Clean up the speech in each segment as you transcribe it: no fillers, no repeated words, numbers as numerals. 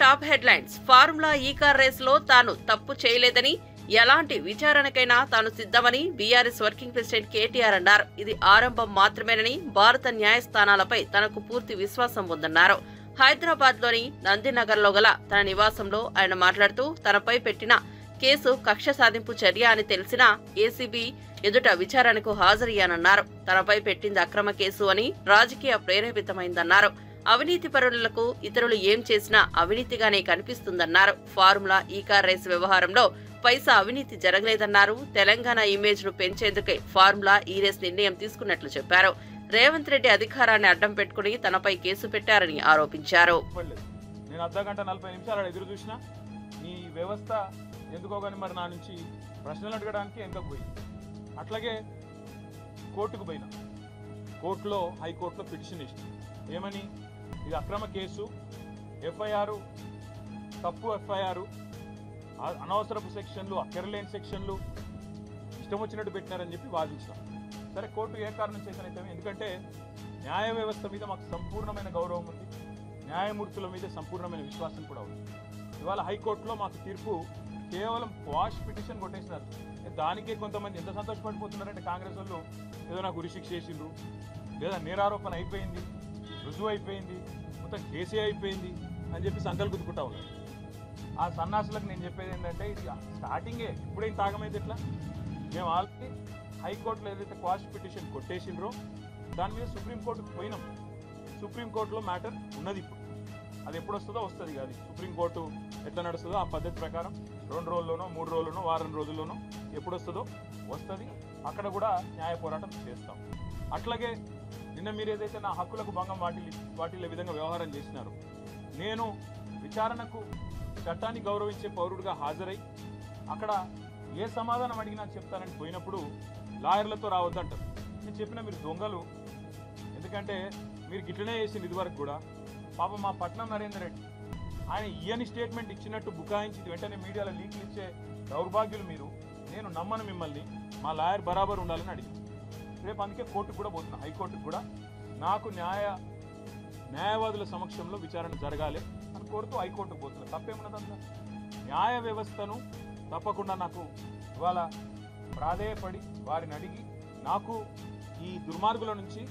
Top headlines. Formula ఈ car రేసులో తాను తప్పు చేయలేదని, ఎలాంటి విచారణకైనా తాను సిద్ధమని బీఆర్ఎస్ వర్కింగ్ ప్రెసిడెంట్ కేటీఆర్ అన్నారు. ఇది ఆరంభం మాత్రమేనని, భారత న్యాయస్థానాలపై తనకు పూర్తి విశ్వాసం ఉందన్నారు. హైదరాబాద్ లోని నందినగర్లో గల తన నివాసంలో ఆయన మాట్లాడుతూ, తనపై పెట్టిన కేసు కక్ష సాధింపు చర్య అని తెలిసినా ఏసీబీ ఎదుట విచారణకు హాజరయ్యానన్నారు. తనపై పెట్టింది అక్రమ కేసు అని, రాజకీయ ప్రేరేపితమైందన్నారు. అవినీతి పరులకు ఇతరులు ఏం చేసినా అవినీతిగానే కనిపిస్తుందన్నారు. ఫార్ములా ఈ కార్ రేసు వ్యవహారంలో పైసా అవినీతి జరగలేదన్నారు. తెలంగాణ ఇమేజ్ ను పెంచేందుకే ఫార్ములా ఈ రేస్ నిర్ణయం తీసుకున్నట్లు చెప్పారు. రేవంత్ రెడ్డి అధికారాన్ని అడ్డం పెట్టుకుని తనపై కేసు పెట్టారని ఆరోపించారు. నేను అర్ధగంట 40 నిమిషాలు ఎదురు చూసినా ఈ వ్యవస్థ ఎందుకో కానీ మరి నా నుంచి ప్రశ్నలు అడగడానికి ఎందుకు పోయింది. అట్లాగే కోర్టుకు పోయినా, కోర్టులో హైకోర్టులో పిటిషన్ ఇచ్చిన ఏమని, ఇది అక్రమ కేసు, ఎఫ్ఐఆర్ తప్పు, ఎఫ్ఐఆర్ అనవసరపు సెక్షన్లు, అక్కరలేని సెక్షన్లు ఇష్టం వచ్చినట్టు పెట్టినారని చెప్పి వాదించాం. సరే, కోర్టు ఏ కారణం చేతనైతే, ఎందుకంటే న్యాయ వ్యవస్థ మీద మాకు సంపూర్ణమైన గౌరవం ఉంది, న్యాయమూర్తుల మీద సంపూర్ణమైన విశ్వాసం కూడా ఉంది. ఇవాళ హైకోర్టులో మాకు తీర్పు కేవలం క్వాష్ పిటిషన్ కొట్టేసినారు. దానికే కొంతమంది ఎంత సంతోషపడిపోతున్నారంటే, కాంగ్రెస్ వాళ్ళు ఏదో నాకు ఉరిశిక్ష చేసిండ్రు, లేదా నేరారోపణ అయిపోయింది, రుజువు అయిపోయింది, మొత్తం కేసే అయిపోయింది అని చెప్పి సంకల్ గుద్దుకుంటా ఉన్నారు. ఆ సన్నాసులకు నేను చెప్పేది ఏంటంటే, ఇది స్టార్టింగే, ఇప్పుడేం తాగమైంది ఎట్లా? మేము ఆల్రెడీ హైకోర్టులో ఏదైతే క్వాష్ పిటిషన్ కొట్టేసిండ్రో దాని మీద సుప్రీంకోర్టుకు పోయినాం. సుప్రీంకోర్టులో మ్యాటర్ ఉన్నది. ఇప్పుడు అది ఎప్పుడు వస్తుందో వస్తుంది. అది సుప్రీంకోర్టు ఎట్లా నడుస్తుందో ఆ పద్ధతి ప్రకారం 2 రోజుల్లోనో 3 రోజుల్లోనో వారం రోజుల్లోనో ఎప్పుడు వస్తుందో వస్తుంది. అక్కడ కూడా న్యాయ పోరాటం చేస్తాం. అట్లాగే నిన్న మీరు ఏదైతే నా హక్కులకు భంగం వాటిల్లే విధంగా వ్యవహారం చేసినారో, నేను విచారణకు చట్టాన్ని గౌరవించే పౌరుడిగా హాజరై అక్కడ ఏ సమాధానం అడిగినా చెప్తానని పోయినప్పుడు లాయర్లతో రావద్దంటారు. నేను చెప్పిన మీరు దొంగలు, ఎందుకంటే మీరు గిట్లనే చేసింది ఇదివరకు కూడా. పాపం మా పట్నం నరేందర్ రెడ్డి ఆయన ఇయని స్టేట్మెంట్ ఇచ్చినట్టు బుకాయించి వెంటనే మీడియాలో లీక్లు ఇచ్చే దౌర్భాగ్యులు మీరు. నేను నమ్మను మిమ్మల్ని, మా లాయర్ బరాబర్ ఉండాలని అడిగింది. రేపు అందుకే కోర్టుకు కూడా పోతున్నా, హైకోర్టుకు కూడా. నాకు న్యాయవాదుల సమక్షంలో విచారణ జరగాలి అని కోరుతూ హైకోర్టుకు పోతున్నా. తప్పేమున్నదంతా న్యాయ వ్యవస్థను తప్పకుండా నాకు ఇవాళ ప్రాధేయపడి వారిని అడిగి నాకు ఈ దుర్మార్గుల నుంచి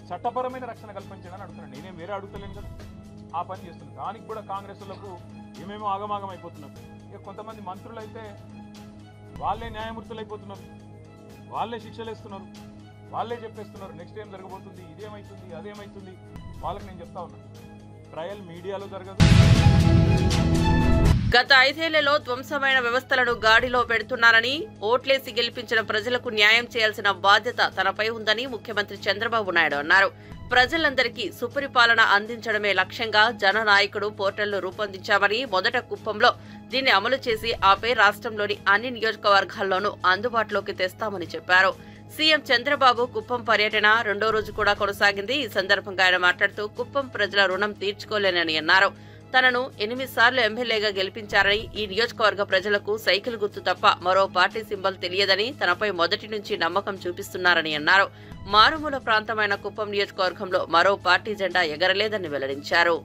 చట్టపరమైన రక్షణ కల్పించాలని అడుగుతున్నాను. నేనేం వేరే అడుగుతలేను కదా, ఆ పని చేస్తున్నాను. దానికి కూడా కాంగ్రెస్లకు ఏమేమో ఆగమాగం అయిపోతున్నారు. ఇక కొంతమంది మంత్రులు అయితే వాళ్ళే న్యాయమూర్తులు అయిపోతున్నారు, వాళ్ళే శిక్షలు వేస్తున్నారు, వాళ్ళే చెప్పేస్తున్నారు నెక్స్ట్ ఏం జరగబోతుంది, ఇదేమవుతుంది, అదేమవుతుంది. వాళ్ళకి నేను చెప్తా ఉన్నా, ట్రయల్ మీడియాలో జరగదు. గత 5 ఏళ్లలో ధ్వంసమైన వ్యవస్థలను గాడిలో పెడుతున్నారని, ఓట్లేసి గెలిపించిన ప్రజలకు న్యాయం చేయాల్సిన బాధ్యత తనపై ఉందని ముఖ్యమంత్రి చంద్రబాబు నాయుడు అన్నారు. ప్రజలందరికీ సుపరిపాలన అందించడమే లక్ష్యంగా జననాయకుడు పోర్టల్ను రూపొందించామని, మొదట కుప్పంలో దీన్ని అమలు చేసి ఆపై రాష్ట్రంలోని అన్ని నియోజకవర్గాల్లోనూ అందుబాటులోకి తెస్తామని చెప్పారు. సీఎం చంద్రబాబు కుప్పం పర్యటన 2వ రోజు కూడా కొనసాగింది. ఈ సందర్భంగా ఆయన మాట్లాడుతూ, కుప్పం ప్రజల రుణం తీర్చుకోలేనని అన్నారు. తనను 8 సార్లు ఎమ్మెల్యేగా గెలిపించారని, ఈ నియోజకవర్గ ప్రజలకు సైకిల్ గుర్తు తప్ప మరో పార్టీ సింబల్ తెలియదని, తనపై మొదటి నుంచి నమ్మకం చూపిస్తున్నారని అన్నారు. మారుమూల ప్రాంతమైన కుప్పం నియోజకవర్గంలో మరో పార్టీ జెండా ఎగరలేదని వెల్లడించారు.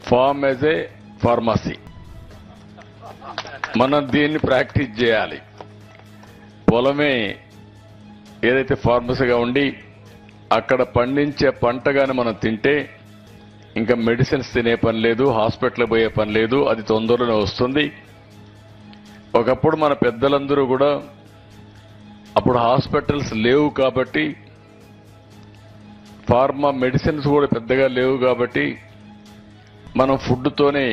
ఫార్మసీ మనం దీన్ని ప్రాక్టీస్ చేయాలి. పొలమే ఏదైతే ఫార్మసీగా ఉండి అక్కడ పండించే పంటగానే మనం తింటే ఇంకా మెడిసిన్స్ తినే పని లేదు, హాస్పిటల్ పోయే పని లేదు, అది తొందరలోనే వస్తుంది. ఒకప్పుడు మన పెద్దలందరూ కూడా అప్పుడు హాస్పిటల్స్ లేవు కాబట్టి, ఫార్మా మెడిసిన్స్ కూడా పెద్దగా లేవు కాబట్టి మనం ఫుడ్తోనే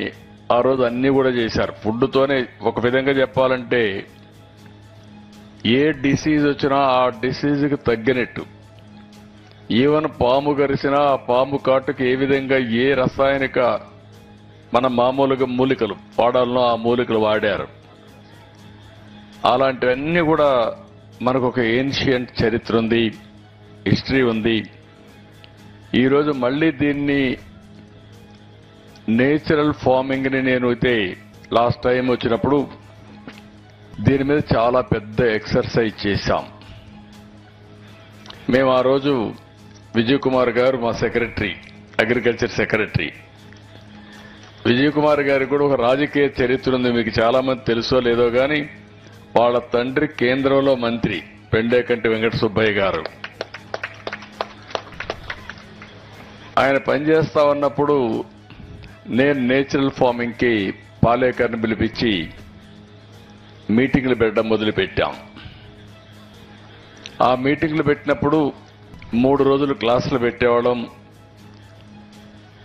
ఆ రోజు అన్నీ కూడా చేశారు. ఫుడ్తోనే ఒక విధంగా చెప్పాలంటే ఏ డిసీజ్ వచ్చినా ఆ డిసీజ్కి తగ్గినట్టు, ఈవెన్ పాము కరిసినా ఆ పాము కాటుకు ఏ విధంగా ఏ రసాయనిక మన మామూలుగా మూలికలు వాడాలనో ఆ మూలికలు వాడారు. అలాంటివన్నీ కూడా మనకు ఒక ఏన్షియంట్ చరిత్ర ఉంది, హిస్టరీ ఉంది. ఈరోజు మళ్ళీ దీన్ని నేచురల్ ఫార్మింగ్ని నేను అయితే లాస్ట్ టైం వచ్చినప్పుడు దీని మీద చాలా పెద్ద ఎక్సర్సైజ్ చేశాం. మేము ఆ రోజు విజయ్ కుమార్ గారు మా secretary, agriculture secretary, Vijay Kumar గారికి కూడా ఒక రాజకీయ చరిత్ర ఉంది. మీకు చాలా మంది తెలుసో లేదో గాని వాళ్ళ తండ్రి కేంద్రంలో మంత్రి పెండేకంటి వెంకట సుబ్బయ్య గారు. ఆయన పనిచేస్తా ఉన్నప్పుడు నేను నేచురల్ ఫార్మింగ్ కి పాలేకర్ని పిలిపించి మీటింగ్లు పెట్టడం మొదలుపెట్టాం. ఆ మీటింగ్లు పెట్టినప్పుడు 3 రోజులు క్లాసులు పెట్టేవాళ్ళం.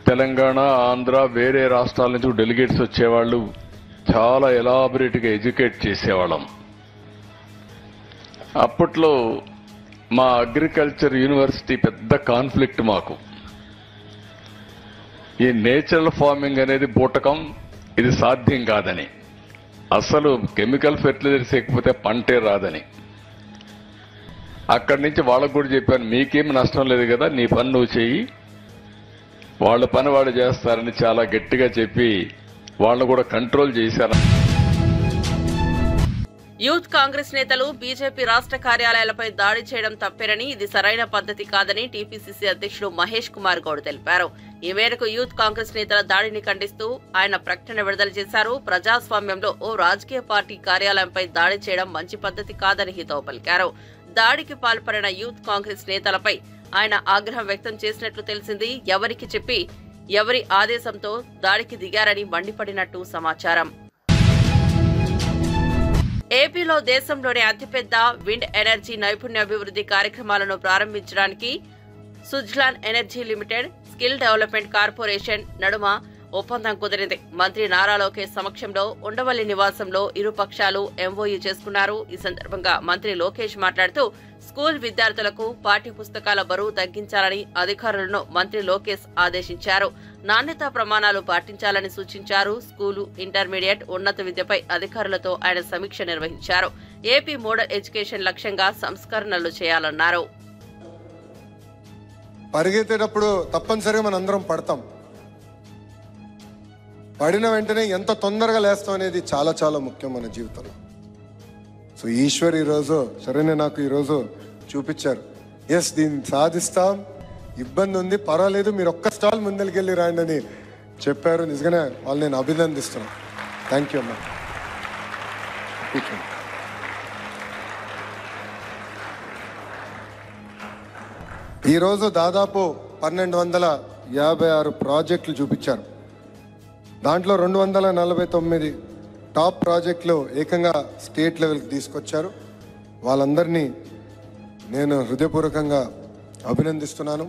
తెలంగాణ, ఆంధ్ర, వేరే రాష్ట్రాల నుంచి డెలిగేట్స్ వచ్చేవాళ్ళు. చాలా ఎలాబొరేట్గా ఎడ్యుకేట్ చేసేవాళ్ళం. అప్పట్లో మా అగ్రికల్చర్ యూనివర్సిటీ పెద్ద కాన్ఫ్లిక్ట్ మాకు. ఈ నేచురల్ ఫార్మింగ్ అనేది బూటకం, ఇది సాధ్యం కాదని, అసలు కెమికల్ ఫెర్టిలైజర్స్ లేకపోతే పంటే రాదని. అక్కడి నుంచి వాళ్ళకు కూడా చెప్పాను, మీకేం నష్టం లేదు కదా, నీ పని నువ్వు చెయ్యి, వాళ్ళ పని వాళ్ళు చేస్తారని చాలా గట్టిగా చెప్పి వాళ్ళను కూడా కంట్రోల్ చేశారు. యూత్ కాంగ్రెస్ నేతలు బీజేపీ రాష్ట్ర కార్యాలయాలపై దాడి చేయడం తప్పేనని, ఇది సరైన పద్ధతి కాదని టీపీసీసీ అధ్యక్షుడు మహేష్ కుమార్ గౌడ్ తెలిపారు. ఈ మేరకు యూత్ కాంగ్రెస్ నేతల దాడిని ఖండిస్తూ ఆయన ప్రకటన విడుదల చేశారు. ప్రజాస్వామ్యంలో ఓ రాజకీయ పార్టీ కార్యాలయంపై దాడి చేయడం మంచి పద్ధతి కాదని హితవు పలికారు. దాడికి పాల్పడిన యూత్ కాంగ్రెస్ నేతలపై ఆయన ఆగ్రహం వ్యక్తం చేసినట్లు తెలిసింది. ఎవరికి చెప్పి ఎవరి ఆదేశంతో దాడికి దిగారని మండిపడినట్టు సమాచారం. ఏపీలో దేశంలోని అతిపెద్ద విండ్ ఎనర్జీ నైపుణ్యాభివృద్ధి కార్యక్రమాలను ప్రారంభించడానికి Suzlon energy limited, skill development corporation నడుమ ఒప్పందం కుదిరింది. మంత్రి నారా లోకేష్ సమక్షంలో ఉండవల్లి నివాసంలో ఇరు పక్షాలు ఎంఓయూ చేసుకున్నారు. ఈ సందర్భంగా మంత్రి లోకేష్ మాట్లాడుతూ స్కూల్ విద్యార్థులకు పాఠ్య పుస్తకాల బరువు తగ్గించాలని అధికారులను మంత్రి లోకేష్ ఆదేశించారు. నాణ్యతా ప్రమాణాలు పాటించాలని సూచించారు. స్కూలు, ఇంటర్మీడియట్, ఉన్నత విద్యపై అధికారులతో ఆయన సమీక్ష నిర్వహించారు. ఏపీ మోడల్ ఎడ్యుకేషన్ లక్ష్యంగా సంస్కరణలు చేయాలన్నారు. పరిగెత్తేటప్పుడు తప్పనిసరిగా మనందరం పడతాం. పడిన వెంటనే ఎంత తొందరగా లేస్తాం అనేది చాలా చాలా ముఖ్యం మన జీవితంలో. సో ఈశ్వర్ ఈరోజు సరేనే నాకు ఈరోజు చూపించారు, ఎస్ దీన్ని సాధిస్తాం, ఇబ్బంది ఉంది, పర్వాలేదు, మీరు ఒక్క స్టాల్ ముందరికెళ్ళి రాండి అని చెప్పారు. నిజంగానే వాళ్ళు నేను అభినందిస్తున్నాను. థ్యాంక్ యూ అమ్మా. ఈరోజు దాదాపు 1256 ప్రాజెక్టులు చూపించారు. దాంట్లో 249 టాప్ ప్రాజెక్టులు ఏకంగా స్టేట్ లెవెల్కి తీసుకొచ్చారు. వాళ్ళందరినీ నేను హృదయపూర్వకంగా అభినందిస్తున్నాను.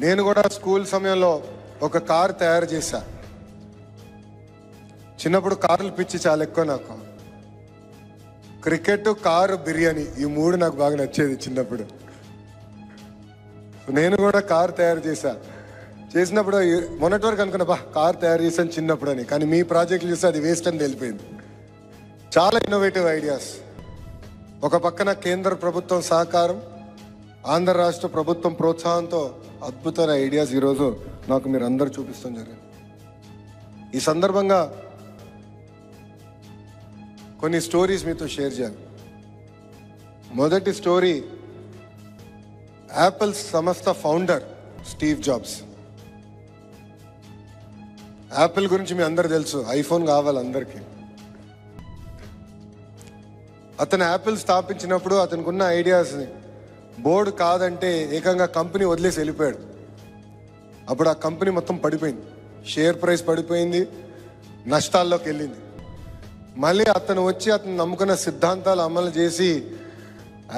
నేను కూడా స్కూల్ సమయంలో ఒక కారు తయారు చేశా. చిన్నప్పుడు కార్లు పిచ్చి చాలా ఎక్కువ నాకు. క్రికెట్, కారు, బిర్యానీ ఈ 3 నాకు బాగా నచ్చేది చిన్నప్పుడు. నేను కూడా కారు తయారు చేసినప్పుడు మొన్నటి వరకు అనుకున్నా కారు తయారు చేశాను చిన్నప్పుడు అని, కానీ మీ ప్రాజెక్ట్ చూస్తే అది వేస్ట్ అని తెలిపోయింది. చాలా ఇన్నోవేటివ్ ఐడియాస్. ఒక పక్కన కేంద్ర ప్రభుత్వం సహకారం, ఆంధ్ర రాష్ట్ర ప్రభుత్వం ప్రోత్సాహంతో అద్భుతమైన ఐడియాస్ ఈరోజు నాకు మీరు అందరూ చూపిస్తాం జరిగింది. ఈ సందర్భంగా కొన్ని స్టోరీస్ మీతో షేర్ చేయాలి. మొదటి స్టోరీ, యాపిల్ సంస్థ ఫౌండర్ స్టీవ్ జాబ్స్. యాపిల్ గురించి మీ అందరు తెలుసు, ఐఫోన్ కావాలి అందరికీ. అతను యాపిల్ స్థాపించినప్పుడు అతనికి ఉన్న ఐడియాస్ని బోర్డు కాదంటే ఏకంగా కంపెనీ వదిలేసి వెళ్ళిపోయాడు. అప్పుడు ఆ కంపెనీ మొత్తం పడిపోయింది, షేర్ ప్రైస్ పడిపోయింది, నష్టాల్లోకి వెళ్ళింది. మళ్ళీ అతను వచ్చి అతను నమ్ముకున్న సిద్ధాంతాలు అమలు చేసి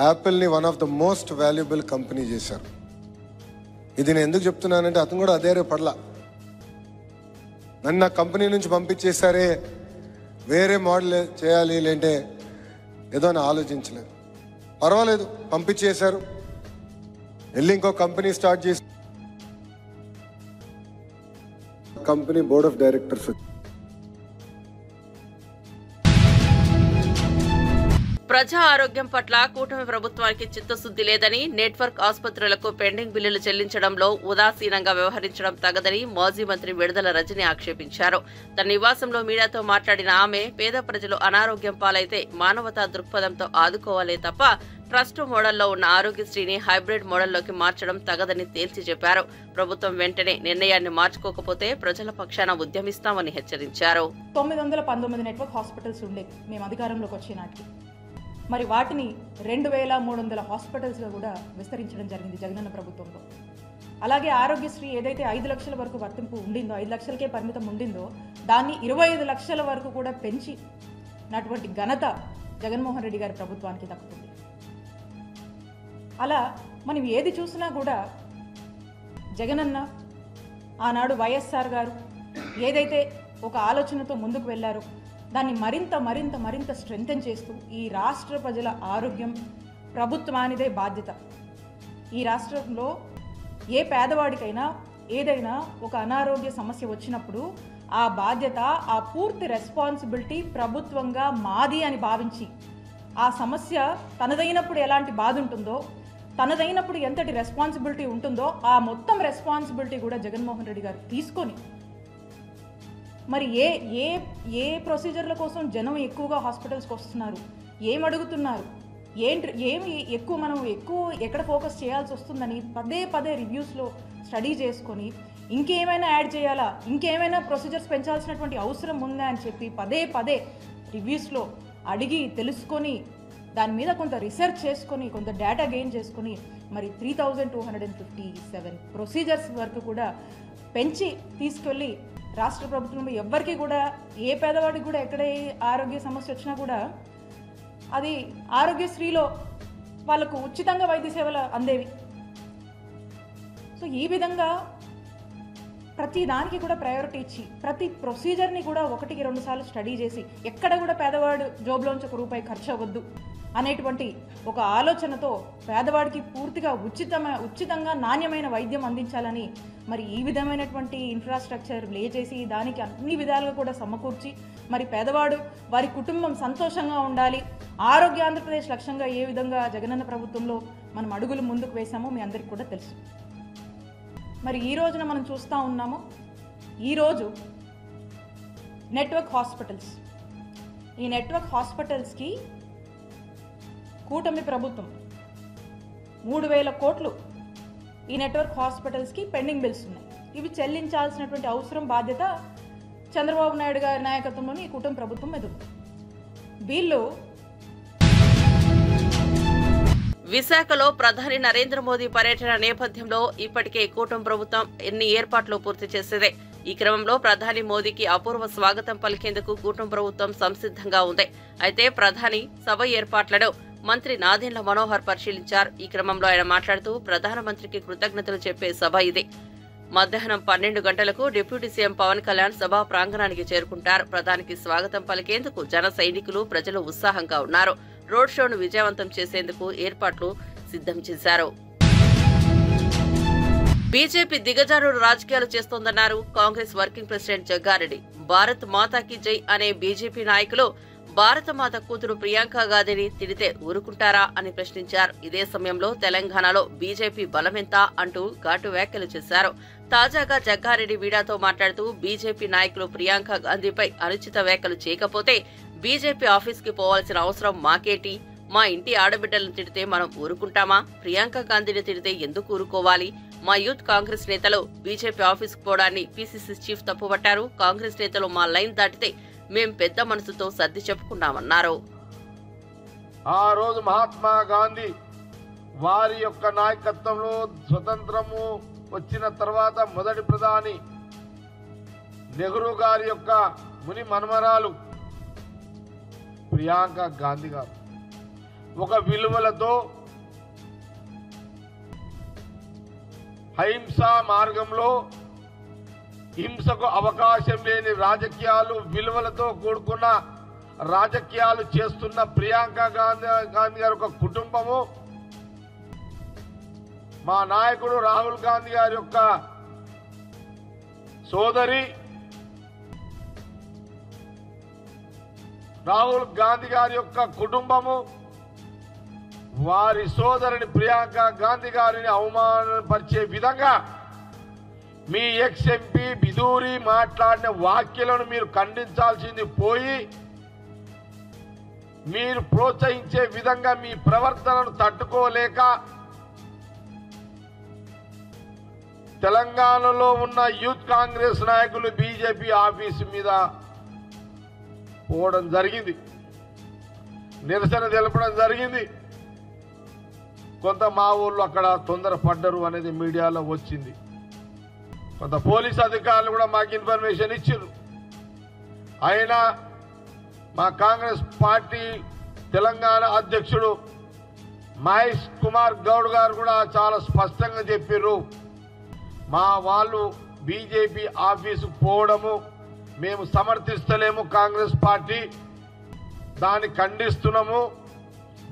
యాపిల్ని one of the most valuable company చేశారు. ఇది నేను ఎందుకు చెప్తున్నానంటే అతను కూడా అదే పడలా, నన్ను నా కంపెనీ నుంచి పంపించేసారే, వేరే మోడల్ చేయాలి లేంటే ఏదో అని ఆలోచించలేదు. పర్వాలేదు, పంపించేశారు. వెళ్ళి ఇంకో కంపెనీ స్టార్ట్ చేసి కంపెనీ బోర్డ్ ఆఫ్ డైరెక్టర్స్. ప్రజా ఆరోగ్యం పట్ల కూటమి ప్రభుత్వానికి చిత్తశుద్ది లేదని, నెట్వర్క్ ఆసుపత్రులకు పెండింగ్ బిల్లులు చెల్లించడంలో ఉదాసీనంగా వ్యవహరించడం తగదని మాజీ మంత్రి విడుదల రజని ఆక్షేపించారు. తన నివాసంలో మీడియాతో మాట్లాడిన ఆమె, పేద ప్రజలు అనారోగ్యం పాలైతే మానవతా దృక్పథంతో ఆదుకోవాలే తప్ప ట్రస్ట్ మోడల్లో ఉన్న ఆరోగ్యశ్రీని హైబ్రిడ్ మోడల్లోకి మార్చడం తగదని తేల్చి చెప్పారు. ప్రభుత్వం వెంటనే నిర్ణయాన్ని మార్చుకోకపోతే ప్రజల పక్షాన ఉద్యమిస్తామని హెచ్చరించారు. 919 నెట్వర్క్ హాస్పిటల్స్ ఉండేవి మేము అధికారంలోకి వచ్చే నాటికి. మరి వాటిని 2300 హాస్పిటల్స్గా కూడా విస్తరించడం జరిగింది జగనన్న ప్రభుత్వంలో. అలాగే ఆరోగ్యశ్రీ ఏదైతే 5 లక్షల వరకు వర్తింపు ఉండిందో, 5 లక్షలకే పరిమితం ఉండిందో, దాన్ని 25 లక్షల వరకు కూడా పెంచి నటువంటి ఘనత జగన్మోహన్ రెడ్డి గారి ప్రభుత్వానికి దక్కుతుంది. అలా మనం ఏది చూసినా కూడా జగనన్న ఆనాడు వైఎస్ఆర్ గారు ఏదైతే ఒక ఆలోచనతో ముందుకు వెళ్ళారో దాన్ని మరింత మరింత మరింత స్ట్రెంథెన్ చేస్తూ ఈ రాష్ట్ర ప్రజల ఆరోగ్యం ప్రభుత్వానిదే బాధ్యత. ఈ రాష్ట్రంలో ఏ పేదవాడికైనా ఏదైనా ఒక అనారోగ్య సమస్య వచ్చినప్పుడు ఆ బాధ్యత, ఆ పూర్తి రెస్పాన్సిబిలిటీ ప్రభుత్వంగా మాది అని భావించి ఆ సమస్య తనదైనప్పుడు ఎలాంటి బాధ ఉంటుందో, తనదైనప్పుడు ఎంతటి రెస్పాన్సిబిలిటీ ఉంటుందో ఆ మొత్తం రెస్పాన్సిబిలిటీ కూడా జగన్మోహన్ రెడ్డి గారు తీసుకొని మరి ఏ ఏ ఏ ప్రొసీజర్ల కోసం జనం ఎక్కువగా హాస్పిటల్స్కి వస్తున్నారు, ఏం అడుగుతున్నారు, ఏమి మనం ఎక్కువ ఎక్కడ ఫోకస్ చేయాల్సి వస్తుందని పదే పదే రివ్యూస్లో స్టడీ చేసుకొని ఇంకేమైనా యాడ్ చేయాలా, ఇంకేమైనా ప్రొసీజర్స్ పెంచాల్సినటువంటి అవసరం ఉందా అని చెప్పి పదే పదే రివ్యూస్లో అడిగి తెలుసుకొని దాని మీద కొంత రీసెర్చ్ చేసుకొని కొంత డేటా గెయిన్ చేసుకొని మరి 3257 ప్రొసీజర్స్ వరకు కూడా పెంచి తీసుకెళ్ళి రాష్ట్ర ప్రభుత్వం ఎవ్వరికి కూడా ఏ పేదవాడికి కూడా ఎక్కడ ఆరోగ్య సమస్య వచ్చినా కూడా అది ఆరోగ్యశ్రీలో వాళ్ళకు ఉచితంగా వైద్య సేవలు అందేవి. సో ఈ విధంగా ప్రతి దానికి కూడా ప్రయారిటీ ఇచ్చి ప్రతి ప్రొసీజర్ని కూడా 1-2 సార్లు స్టడీ చేసి ఎక్కడ కూడా పేదవాడు జోబులోంచి ₹1 ఖర్చు అవ్వద్దు అనేటువంటి ఒక ఆలోచనతో పేదవాడికి పూర్తిగా ఉచితంగా నాణ్యమైన వైద్యం అందించాలని మరి ఈ విధమైనటువంటి ఇన్ఫ్రాస్ట్రక్చర్ లే చేసి దానికి అన్ని విధాలుగా కూడా సమకూర్చి మరి పేదవాడు వారి కుటుంబం సంతోషంగా ఉండాలి, ఆరోగ్య ఆంధ్రప్రదేశ్ లక్ష్యంగా ఏ విధంగా జగనన్న ప్రభుత్వంలో మనం అడుగులు ముందుకు వేసామో మీ అందరికీ కూడా తెలుసు. మరి ఈ రోజున మనం చూస్తూ ఉన్నాము, ఈరోజు నెట్వర్క్ హాస్పిటల్స్, ఈ నెట్వర్క్ హాస్పిటల్స్కి కూటమి ప్రభుత్వం 3000 కోట్లు ఈ నెట్వర్క్ హాస్పిటల్స్కి పెండింగ్ బిల్స్ ఉన్నాయి. ఇవి చెల్లించాల్సినటువంటి అవసరం బాధ్యత చంద్రబాబు నాయుడు గారి నాయకత్వంలోని ఈ కూటమి ప్రభుత్వం మీద ఉంది. వీళ్ళు విశాఖలో ప్రధాని నరేంద్ర మోదీ పర్యటన నేపథ్యంలో ఇప్పటికే కూటమి ప్రభుత్వం ఎన్ని ఏర్పాట్లు పూర్తి చేసేదే. ఈ క్రమంలో ప్రధాని మోదీకి అపూర్వ స్వాగతం పలికేందుకు కూటమి ప్రభుత్వం సంసిద్ధంగా ఉంది. అయితే ప్రధాని సభ ఏర్పాట్లను మంత్రి నాదెండ్ల మనోహర్ పరిశీలించారు. ఈ క్రమంలో ఆయన మాట్లాడుతూ ప్రధానమంత్రికి కృతజ్ఞతలు చెప్పే సభ ఇది. మధ్యాహ్నం 12 గంటలకు డిప్యూటీ సీఎం పవన్ కళ్యాణ్ సభా ప్రాంగణానికి చేరుకుంటారు. ప్రధానికి స్వాగతం పలికేందుకు జన సైనికులు, ప్రజలు ఉత్సాహంగా ఉన్నారు. రోడ్ షోను విజయవంతం చేసేందుకు ఏర్పాట్లు సిద్ధం చేశారు. బీజేపీ దిగజారుడు రాజకీయాలు చేస్తోందన్నారు కాంగ్రెస్ వర్కింగ్ ప్రెసిడెంట్ జగ్గారెడ్డి. భారత్ మాతాకి జై అనే బీజేపీ నాయకులు భారతమాత కూతురు ప్రియాంక గాంధీని తిడితే ఊరుకుంటారా అని ప్రశ్నించారు. ఇదే సమయంలో తెలంగాణలో బీజేపీ బలమెంత అంటూ ఘాటు వ్యాఖ్యలు చేశారు. తాజాగా జగ్గారెడ్డి వీడాతో మాట్లాడుతూ బీజేపీ నాయకులు ప్రియాంక గాంధీపై అనుచిత వ్యాఖ్యలు చేయకపోతే బీజేపీ ఆఫీస్కి పోవాల్సిన అవసరం మాకేటి? మా ఇంటి ఆడబిడ్డలను తిడితే మనం ఊరుకుంటామా? ప్రియాంక గాంధీని తిడితే ఎందుకు ఊరుకోవాలి? మా యూత్ కాంగ్రెస్ నేతలు బీజేపీ ఆఫీస్కు పోవడాన్ని పీసీసీ చీఫ్ తప్పుపట్టారు. కాంగ్రెస్ నేతలు మా లైన్ దాటితే మేం పెద్ద మనసుతో సర్ది చెప్పుకున్నామన్నారు. ఆ రోజు మహాత్మా గాంధీ వారి యొక్క నాయకత్వంలో స్వతంత్రము వచ్చిన తర్వాత మొదటి ప్రధాని నెహ్రూ గారి యొక్క ముని మనమరాలు ప్రియాంక గాంధీ గారు ఒక విలువలతో అహింసా మార్గంలో హింసకు అవకాశం లేని రాజకీయాలు, విలువలతో కూడుకున్న రాజకీయాలు చేస్తున్న ప్రియాంక గాంధీ గారి ఒక కుటుంబము, మా నాయకుడు రాహుల్ గాంధీ గారి యొక్క సోదరి రాహుల్ గాంధీ గారి యొక్క కుటుంబము వారి సోదరుని ప్రియాంక గాంధీ గారిని అవమానపరిచే విధంగా మీ ఎక్స్ ఎంపీ బిదూరి మాట్లాడిన వ్యాఖ్యలను మీరు ఖండించాల్సింది పోయి మీరు ప్రోత్సహించే విధంగా మీ ప్రవర్తనను తట్టుకోలేక తెలంగాణలో ఉన్న యూత్ కాంగ్రెస్ నాయకులు బీజేపీ ఆఫీసు మీద పోవడం జరిగింది, నిరసన తెలపడం జరిగింది. కొంత మా ఊళ్ళో అక్కడ తొందరపడ్డరు అనేది మీడియాలో వచ్చింది. కొంత పోలీస్ అధికారులు కూడా మాకు ఇన్ఫర్మేషన్ ఇచ్చారు. అయినా మా కాంగ్రెస్ పార్టీ తెలంగాణ అధ్యక్షుడు మహేష్ కుమార్ గౌడ్ గారు కూడా చాలా స్పష్టంగా చెప్పారు, మా వాళ్ళు బీజేపీ ఆఫీసు పోవడము మేము సమర్థిస్తలేము. కాంగ్రెస్ పార్టీ దాన్ని ఖండిస్తున్నాము,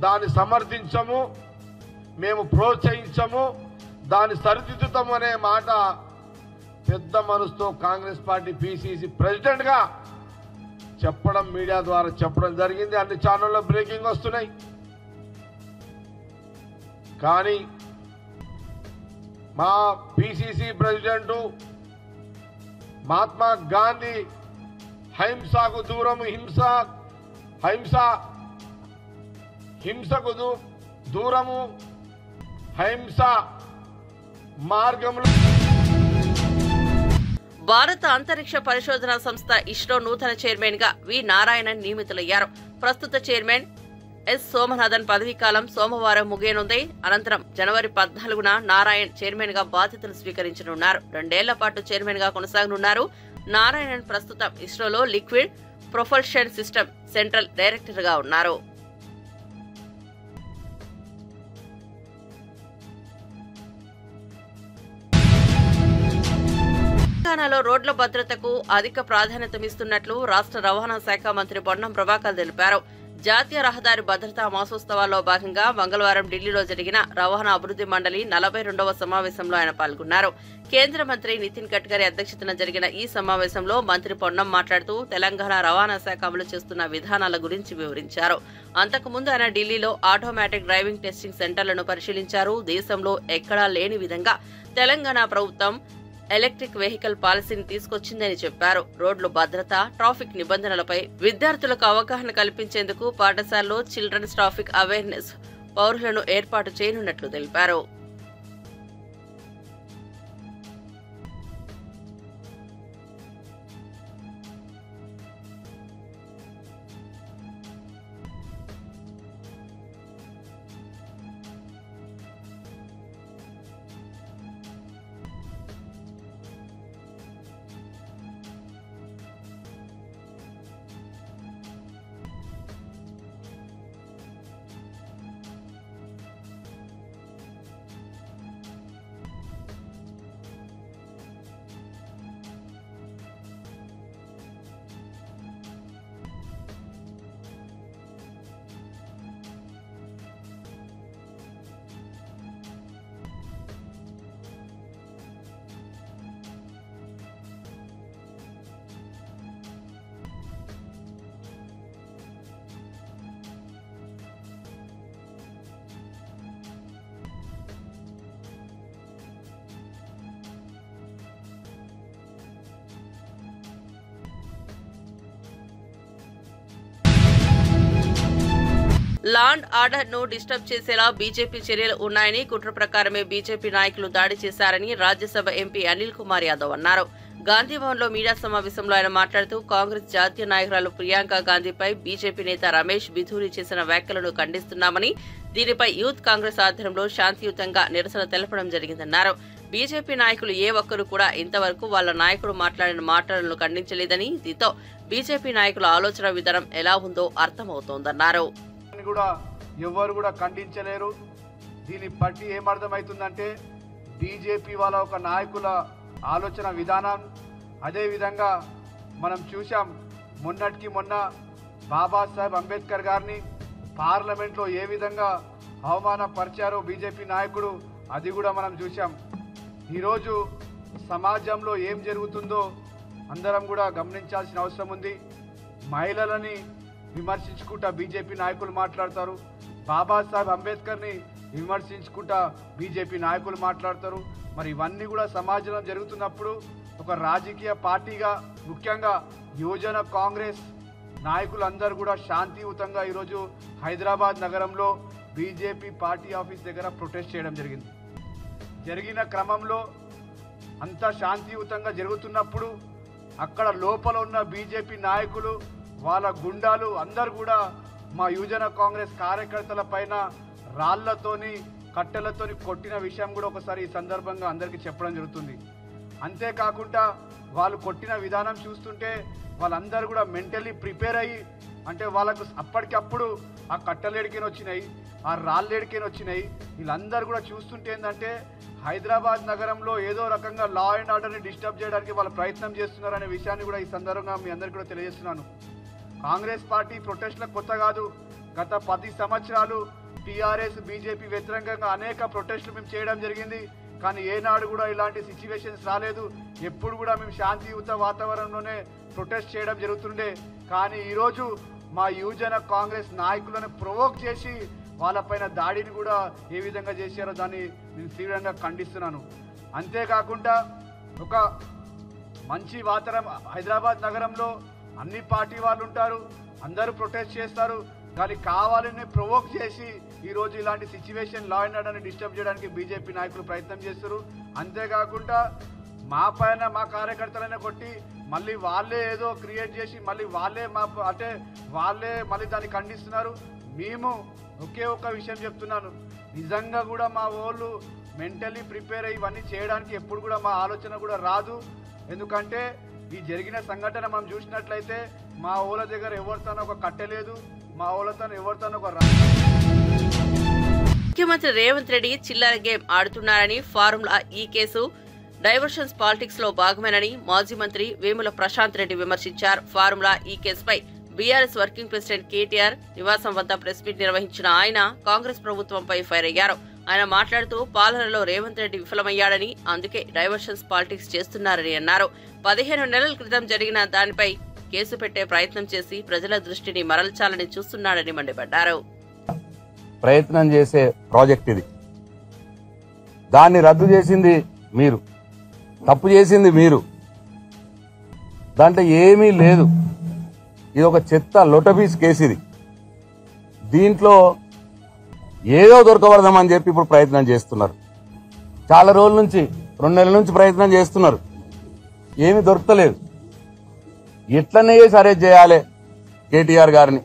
దాన్ని సమర్థించము, మేము ప్రోత్సహించము, దాన్ని సరిదిద్దుతాము అనే మాట పెద్ద మనసుతో కాంగ్రెస్ పార్టీ పిసిసి ప్రెసిడెంట్గా చెప్పడం, మీడియా ద్వారా చెప్పడం జరిగింది. అన్ని ఛానల్లో బ్రేకింగ్ వస్తున్నాయి. కానీ మా పిసిసి ప్రెసిడెంట్ మహాత్మా గాంధీ హింసకు దూరము, హింసకు దూరము, హింస మార్గంలో భారత అంతరిక్ష పరిశోధన సంస్థ ఇస్రో నూతన చైర్మన్ గా వి నారాయణన్ నియమితులయ్యారు. ప్రస్తుత చైర్మన్ ఎస్ సోమనాథన్ పదవీకాలం సోమవారం ముగియనుంది. అనంతరం జనవరి 14న నారాయణ్ చైర్మన్ గా బాధ్యతలు స్వీకరించనున్నారు. 2 ఏళ్ల పాటు చైర్మన్ గా కొనసాగనున్నారు. నారాయణన్ ప్రస్తుతం ఇస్రోలో liquid propulsion system central director గా ఉన్నారు. తెలంగాణలో రోడ్ల భద్రతకు అధిక ప్రాధాన్యతమిస్తున్నట్లు రాష్ట్ర రవాణా శాఖ మంత్రి పొన్నం ప్రభాకర్ తెలిపారు. జాతీయ రహదారి భద్రతా మాసోత్సవాల్లో భాగంగా మంగళవారం ఢిల్లీలో జరిగిన రవాణా అభివృద్ధి మండలి 42వ సమావేశంలో ఆయన పాల్గొన్నారు. కేంద్ర మంత్రి నితిన్ గడ్కరీ అధ్యక్షతన జరిగిన ఈ సమావేశంలో మంత్రి పొన్నం మాట్లాడుతూ తెలంగాణ రవాణా శాఖ అమలు చేస్తున్న విధానాల గురించి వివరించారు. అంతకుముందు ఆయన ఢిల్లీలో ఆటోమేటిక్ డ్రైవింగ్ టెస్టింగ్ సెంటర్లను పరిశీలించారు. దేశంలో ఎక్కడా లేని విధంగా తెలంగాణ ప్రభుత్వం ఎలక్ట్రిక్ వెహికల్ పాలసీని తీసుకొచ్చిందని చెప్పారు. రోడ్లు భద్రత, ట్రాఫిక్ నిబంధనలపై విద్యార్థులకు అవగాహన కల్పించేందుకు పాఠశాలలో చిల్డ్రన్స్ ట్రాఫిక్ అవేర్నెస్ పౌరులను ఏర్పాటు చేయనున్నట్లు తెలిపారు. లాండ్ ఆర్డర్ ను డిస్టర్బ్ చేసేలా బీజేపీ చర్యలు ఉన్నాయని, కుట్ర ప్రకారమే బీజేపీ నాయకులు దాడి చేశారని రాజ్యసభ ఎంపీ అనిల్ కుమార్ యాదవ్ అన్నారు. గాంధీభవన్ లో మీడియా సమావేశంలో ఆయన మాట్లాడుతూ కాంగ్రెస్ జాతీయ నాయకురాలు ప్రియాంక గాంధీపై బీజేపీ నేత రమేష్ బిధూరి చేసిన వ్యాఖ్యలను ఖండిస్తున్నామని, దీనిపై యూత్ కాంగ్రెస్ ఆధ్వర్యంలో శాంతియుతంగా నిరసన తెలపడం జరిగిందన్నారు. బీజేపీ నాయకులు ఏ ఒక్కరు కూడా ఇంతవరకు వాళ్ల నాయకుడు మాట్లాడిన మాటలను ఖండించలేదని, దీంతో బీజేపీ నాయకుల ఆలోచన విధానం ఎలా ఉందో అర్థమవుతోందన్నారు. కూడా ఎవరు కూడా ఖండించలేరు. దీన్ని బట్టి ఏమర్థమవుతుందంటే బీజేపీ వాళ్ళ ఒక నాయకుల ఆలోచన విధానం. అదేవిధంగా మనం చూసాం, మొన్నటికి మొన్న బాబాసాహెబ్ అంబేద్కర్ గారిని పార్లమెంట్లో ఏ విధంగా అవమానపరిచారో బీజేపీ నాయకుడు, అది కూడా మనం చూసాం. ఈరోజు సమాజంలో ఏం జరుగుతుందో అందరం కూడా గమనించాల్సిన అవసరం ఉంది. మహిళలని విమర్శించుకుంటా బీజేపీ నాయకులు మాట్లాడతారు, బాబాసాహెబ్ అంబేద్కర్ని విమర్శించుకుంటా బీజేపీ నాయకులు మాట్లాడతారు. మరి ఇవన్నీ కూడా సమాజంలో జరుగుతున్నప్పుడు ఒక రాజకీయ పార్టీగా, ముఖ్యంగా యువజన కాంగ్రెస్ నాయకులందరూ కూడా శాంతియుతంగా ఈరోజు హైదరాబాద్ నగరంలో బీజేపీ పార్టీ ఆఫీస్ దగ్గర ప్రొటెస్ట్ చేయడం జరిగింది. జరిగిన క్రమంలో అంతా శాంతియుతంగా జరుగుతున్నప్పుడు అక్కడ లోపల ఉన్న బీజేపీ నాయకులు వాళ్ళ గుండాలు అందరూ కూడా మా యువజన కాంగ్రెస్ కార్యకర్తల పైన రాళ్లతోని కట్టెలతోని కొట్టిన విషయం కూడా ఒకసారి ఈ సందర్భంగా అందరికీ చెప్పడం జరుగుతుంది. అంతేకాకుండా వాళ్ళు కొట్టిన విధానం చూస్తుంటే వాళ్ళందరూ కూడా మెంటల్లీ ప్రిపేర్ అయ్యి, అంటే వాళ్ళకు అప్పటికప్పుడు ఆ కట్టలేడికైనా వచ్చినాయి, ఆ రాళ్ళేడికైనా వచ్చినాయి. వీళ్ళందరూ కూడా చూస్తుంటే ఏంటంటే హైదరాబాద్ నగరంలో ఏదో రకంగా లా అండ్ ఆర్డర్ని డిస్టర్బ్ చేయడానికి వాళ్ళు ప్రయత్నం చేస్తున్నారు అనే విషయాన్ని కూడా ఈ సందర్భంగా మీ అందరికీ కూడా తెలియజేస్తున్నాను. కాంగ్రెస్ పార్టీ ప్రొటెస్ట్లకు కొత్త కాదు. గత 10 సంవత్సరాలు టీఆర్ఎస్ బీజేపీ వ్యతిరేకంగా అనేక ప్రొటెస్టులు మేము చేయడం జరిగింది. కానీ ఏనాడు కూడా ఇలాంటి సిచ్యువేషన్స్ రాలేదు. ఎప్పుడు కూడా మేము శాంతియుత వాతావరణంలోనే ప్రొటెస్ట్ చేయడం జరుగుతుండే. కానీ ఈరోజు మా యువజన కాంగ్రెస్ నాయకులను ప్రొవోక్ చేసి వాళ్ళపైన దాడిని కూడా ఏ విధంగా చేశారో దాన్ని నేను తీవ్రంగా ఖండిస్తున్నాను. అంతేకాకుండా ఒక మంచి వాతావరణం హైదరాబాద్ నగరంలో అన్ని పార్టీ వాళ్ళు ఉంటారు, అందరూ ప్రొటెస్ట్ చేస్తారు. కానీ కావాలని ప్రొవోక్ చేసి ఈరోజు ఇలాంటి సిచ్యువేషన్ లా అండ్ ఆర్డర్ని డిస్టర్బ్ చేయడానికి బీజేపీ నాయకులు ప్రయత్నం చేస్తారు. అంతేకాకుండా మా పైన మా కార్యకర్తలైనా కొట్టి మళ్ళీ వాళ్ళే ఏదో క్రియేట్ చేసి మళ్ళీ వాళ్ళే మళ్ళీ దాన్ని ఖండిస్తున్నారు. మేము ఒకే ఒక విషయం చెప్తున్నాను, నిజంగా కూడా మా వాళ్ళు మెంటలీ ప్రిపేర్ అయ్యి ఇవన్నీ చేయడానికి ఎప్పుడు కూడా మా ఆలోచన కూడా రాదు. ఎందుకంటే ఈ జరిగిన సంఘటన మనం చూసినట్లయితే మా ఊళ్ళ దగ్గర ఎవరితోనో ఒక కట్టలేదు, మా ఊళ్ళతో ఎవరితోనో ఒక ముఖ్యమంత్రి రేవంత్ రెడ్డి చిల్లర గేమ్ ఆడుతున్నారని, ఫార్ములా ఈ కేసు డైవర్షన్స్ పాలిటిక్స్ లో భాగమేనని మాజీ మంత్రి వేముల ప్రశాంత్ రెడ్డి విమర్శించారు. ఫార్ములా ఈ కేసుపై బీఆర్ఎస్ వర్కింగ్ ప్రెసిడెంట్ కేటీఆర్ నివాసం వద్ద ప్రెస్ మీట్ నిర్వహించిన ఆయన కాంగ్రెస్ ప్రభుత్వంపై ఫైర్ అయ్యారు. ఆయన మాట్లాడుతూ పాలనలో రేవంత్ రెడ్డి విఫలమయ్యాడని, అందుకే డైవర్షన్స్ పాలిటిక్స్ చేస్తున్నారని అన్నారు. 15 నెలల క్రితం జరిగిన దానిపై కేసు పెట్టే ప్రయత్నం చేసి ప్రజల దృష్టిని మరల్చాలని చూస్తున్నాడని మండిపడ్డారు. ప్రయత్నం చేసే ప్రాజెక్ట్ ఇది. దాన్ని రద్దు చేసింది మీరు, తప్పు చేసింది మీరు. దాంట్లో ఏమీ లేదు. ఇది ఒక చెత్త లొటపీస్ కేసు. ఇది దీంట్లో ఏదో దొరకవడదామని చెప్పి ఇప్పుడు ప్రయత్నం చేస్తున్నారు. చాలా రోజుల నుంచి 2 నెలల నుంచి ప్రయత్నం చేస్తున్నారు. ఏమీ దొరకలేదు. ఎట్లనే సరే చేయాలి, కేటీఆర్ గారిని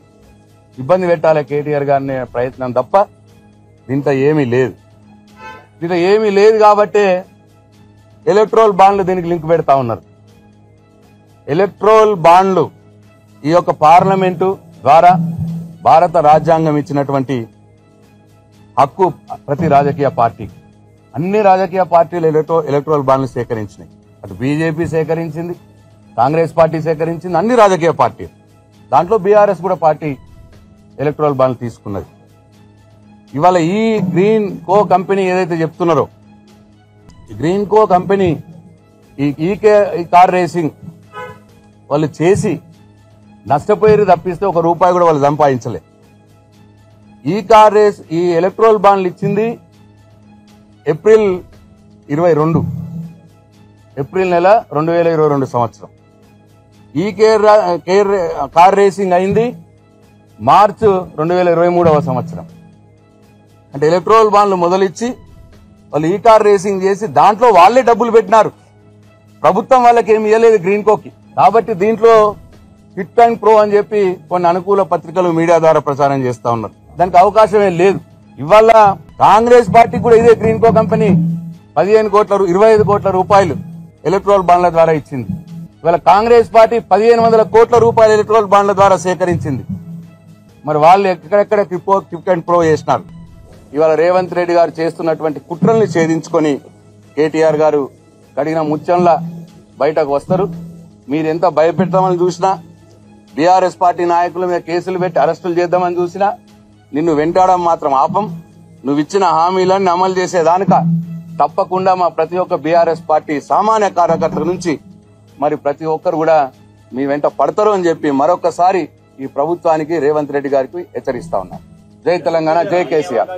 ఇబ్బంది పెట్టాలి, కేటీఆర్ గారిని ప్రయత్నం తప్ప దీంట్లో ఏమీ లేదు. దీంట్లో ఏమీ లేదు కాబట్టే ఎలక్ట్రోల్ బాండ్లు దీనికి లింక్ పెడతా ఉన్నారు. ఎలక్ట్రోల్ బాండ్లు ఈ యొక్క పార్లమెంటు ద్వారా భారత రాజ్యాంగం ఇచ్చినటువంటి హక్కు ప్రతి రాజకీయ పార్టీ, అన్ని రాజకీయ పార్టీలు ఎలక్ట్రోల్ బాండ్లు సేకరించినాయి. అటు బీజేపీ సేకరించింది, కాంగ్రెస్ పార్టీ సేకరించింది, అన్ని రాజకీయ పార్టీలు. దాంట్లో బీఆర్ఎస్ కూడా పార్టీ ఎలక్ట్రోల్ బాండ్లు తీసుకున్నది. ఇవాళ ఈ గ్రీన్ కో కంపెనీ ఏదైతే చెప్తున్నారో, ఈ గ్రీన్ కో కంపెనీ ఈ కార్ రేసింగ్ వాళ్ళు చేసి నష్టపోయి తప్పిస్తే ₹1 కూడా వాళ్ళు సంపాదించలే. ఈ కార్ రేస్ ఈ ఎలక్ట్రోల్ బాండ్లు ఇచ్చింది ఏప్రిల్ 22, ఏప్రిల్ నెల 2022 సంవత్సరం. ఈ కార్ రేసింగ్ అయింది మార్చ్ 2023 సంవత్సరం. అంటే ఎలక్ట్రోల్ బాండ్లు మొదలిచ్చి వాళ్ళు ఈ కార్ రేసింగ్ చేసి దాంట్లో వాళ్ళే డబ్బులు పెట్టినారు. ప్రభుత్వం వాళ్ళకి ఏమి ఇవ్వలేదు గ్రీన్ కోకి. కాబట్టి దీంట్లో ఫిట్ అండ్ ప్రో అని చెప్పి కొన్ని అనుకూల పత్రికలు మీడియా ద్వారా ప్రచారం చేస్తా ఉన్నారు. దానికి అవకాశమే లేదు. ఇవాళ కాంగ్రెస్ పార్టీ కూడా ఇదే గ్రీన్ కో కంపెనీ 25 కోట్ల రూపాయలు ఎలక్ట్రోల్ బాండ్ల ద్వారా ఇచ్చింది. ఇవాళ కాంగ్రెస్ పార్టీ 1500 కోట్ల రూపాయలు ఎలక్ట్రోల్ బాండ్ల ద్వారా సేకరించింది. మరి వాళ్ళు ఎక్కడెక్కడ క్విక్ అండ్ ప్రో చేసినారు. ఇవాళ రేవంత్ రెడ్డి గారు చేస్తున్నటువంటి కుట్రల్ని ఛేదించుకొని కేటీఆర్ గారు కడిగిన ముత్యంలా బయటకు వస్తారు. మీరెంత భయపెడతామని చూసినా, బీఆర్ఎస్ పార్టీ నాయకుల మీద కేసులు పెట్టి అరెస్టులు చేద్దామని చూసినా నిన్ను వెంటాడడం మాత్రం ఆపం. నువ్వు ఇచ్చిన హామీలన్నీ అమలు చేసేదానిక తప్పకుండా మా ప్రతి ఒక్క బీఆర్ఎస్ పార్టీ సామాన్య కార్యకర్తల నుంచి మరి ప్రతి ఒక్కరు కూడా మీ వెంట పడతారు అని చెప్పి మరొకసారి ఈ ప్రభుత్వానికి రేవంత్ రెడ్డి గారికి హెచ్చరిస్తా ఉన్నాం. జై తెలంగాణ, జై కేసీఆర్.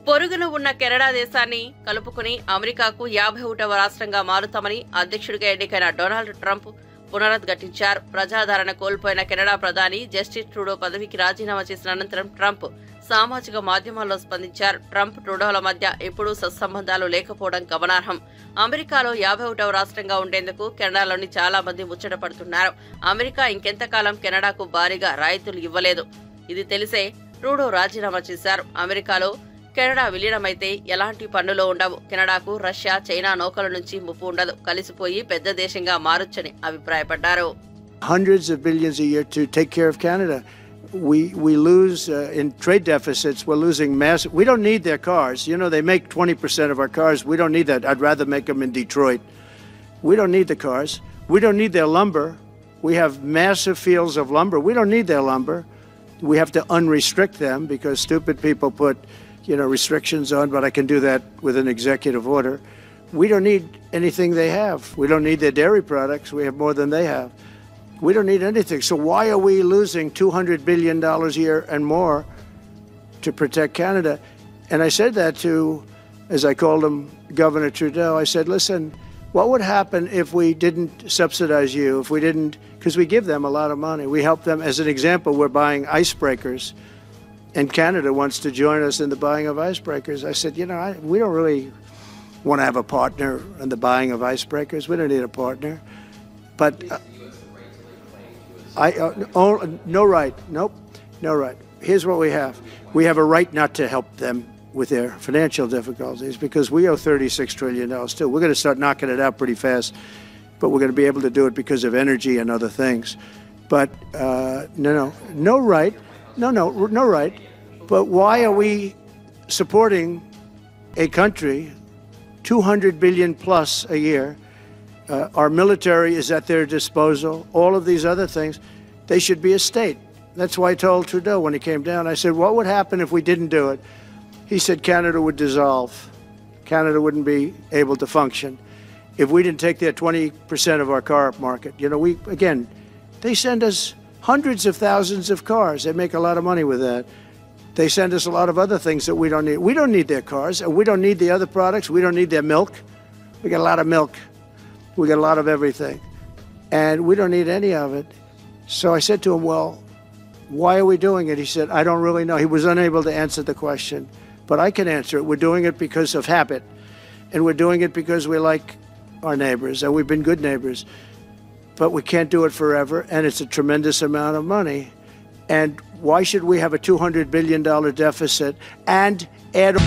పొరుగున ఉన్న కెనడా దేశాన్ని కలుపుకుని అమెరికాకు 51వ రాష్ట్రంగా మారుతామని అధ్యక్షుడిగా ఎన్నికైన డొనాల్డ్ ట్రంప్ పునరుద్ఘాటించారు. ప్రజాదరణ కోల్పోయిన కెనడా ప్రధాని జస్టిన్ ట్రూడో పదవికి రాజీనామా చేసిన అనంతరం ట్రంప్ సామాజిక మాధ్యమాల్లో స్పందించారు. ట్రంప్ ట్రూడోల మధ్య ఎప్పుడూ సత్సంబంధాలు లేకపోవడం గమనార్హం. అమెరికాలో 51వ రాష్ట్రంగా ఉండేందుకు కెనడాలోని చాలా మంది ముచ్చట పడుతున్నారు. అమెరికా ఇంకెంతకాలం కెనడాకు భారీగా రాయితీలు ఇవ్వలేదు. ఇది తెలిసే ట్రూడో రాజీనామా చేశారు. అమెరికాలో కెనడా విలీనమైతే ఎలాంటి పన్నులు ఉండవు. కెనడాకు రష్యా, చైనా నౌకల నుంచి ముప్పు ఉండదు. కలిసిపోయి పెద్ద దేశంగా మారొచ్చని అభిప్రాయపడ్డారు. Hundreds of billions a year to take care of Canada. We lose in trade deficits. We're losing massive. We don't need their cars. You know, they make 20% of our cars. We don't need that. I'd rather make them in Detroit. We don't need the cars. We don't need their lumber. We have massive fields of lumber. We don't need their lumber. We have to unrestrict them because stupid people put, restrictions on, but I can do that with an executive order. We don't need anything they have. We don't need their dairy products. We have more than they have. We don't need anything. So why are we losing $200 billion a year and more to protect Canada? And I said that to, as I called him, Governor Trudeau. I said, listen, what would happen if we didn't subsidize you, if we didn't, because we give them a lot of money. We help them. As an example, we're buying icebreakers, and Canada wants to join us in the buying of icebreakers. I said, we don't really want to have a partner in the buying of icebreakers. We don't need a partner. But no right. Nope, no right. Here's what we have. We have a right not to help them with their financial difficulties because we owe $36 trillion too. We're going to start knocking it out pretty fast, but we're going to be able to do it because of energy and other things. But no right. No right. But why are we supporting a country, $200 billion plus a year? Our military is at their disposal. All of these other things, they should be a state. That's why I told Trudeau when he came down, I said, what would happen if we didn't do it? He said Canada would dissolve. Canada wouldn't be able to function if we didn't take their 20% of our car market. They send us hundreds of thousands of cars. They make a lot of money with that. They send us a lot of other things that we don't need. We don't need their cars, and we don't need the other products. We don't need their milk. We got a lot of milk. We got a lot of everything. And we don't need any of it. So I said to him, well, why are we doing it? He said, I don't really know. He was unable to answer the question. But I can answer it. We're doing it because of habit. And we're doing it because we like our neighbors, and we've been good neighbors. But we can't do it forever, and it's a tremendous amount of money. And why should we have a $200 billion deficit and add